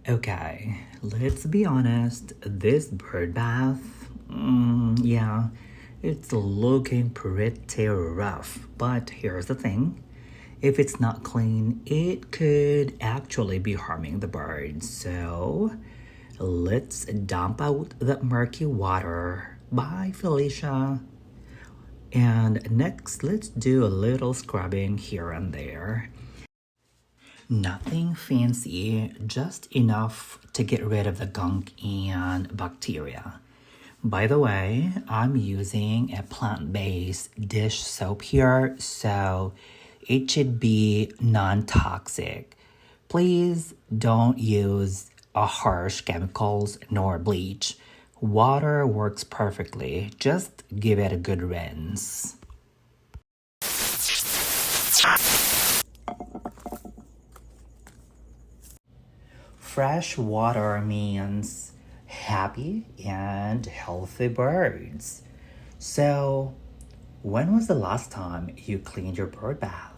Okay, let's be honest. This bird bath, yeah, it's looking pretty rough. But here's the thing, if it's not clean, it could actually be harming the birds. So let's dump out that murky water. Bye, Felicia. And next, let's do a little scrubbing here and there. Nothing fancy, just enough to get rid of the gunk and bacteria. By the way, I'm using a plant-based dish soap here, so it should be non-toxic. Please don't use harsh chemicals nor bleach. Water works perfectly. Just give it a good rinse. Fresh water means happy and healthy birds. So, when was the last time you cleaned your bird bath?